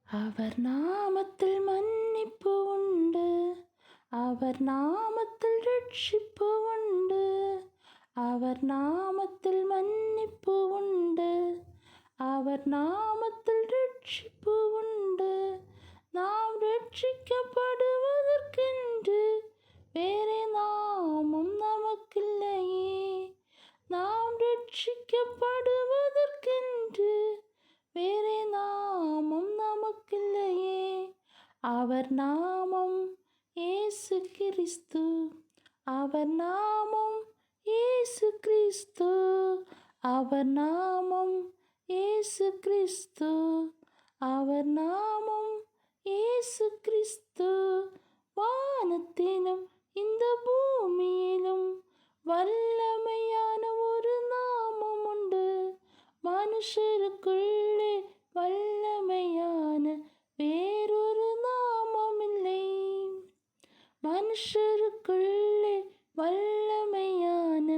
அவர் நாமத்தில் மன்னிப்பு உண்டு, அவர் நாமத்தில் ரட்சிப்பு உண்டு, அவர் நாமத்தில் மன்னிப்பு உண்டு, அவர் நாமத்தில் ரட்சிப்பு உண்டு. நாம் ரட்சிக்கப்படுவதற்கென்று வேறே நாமம் நமக்கில்லையே. நாம் ரட்சிக்கப்படுவதற்கென்று வேறே நாமம் நமக்கில்லையே. அவர் நாமம் இயேசு கிறிஸ்து, அவர் நாமம் இயேசு கிறிஸ்து, அவர் நாமம் இயேசு கிறிஸ்து, அவர் நாமம் இயேசு கிறிஸ்து. வானத்திலும் இந்த பூமியிலும் வல்லமையான ஒரு நாமம் உண்டு. மனுஷருக்குள்ளே வல்லமையான வேறொரு நாமம் இல்லை. மனுஷருக்குள்ளே வல்லமையான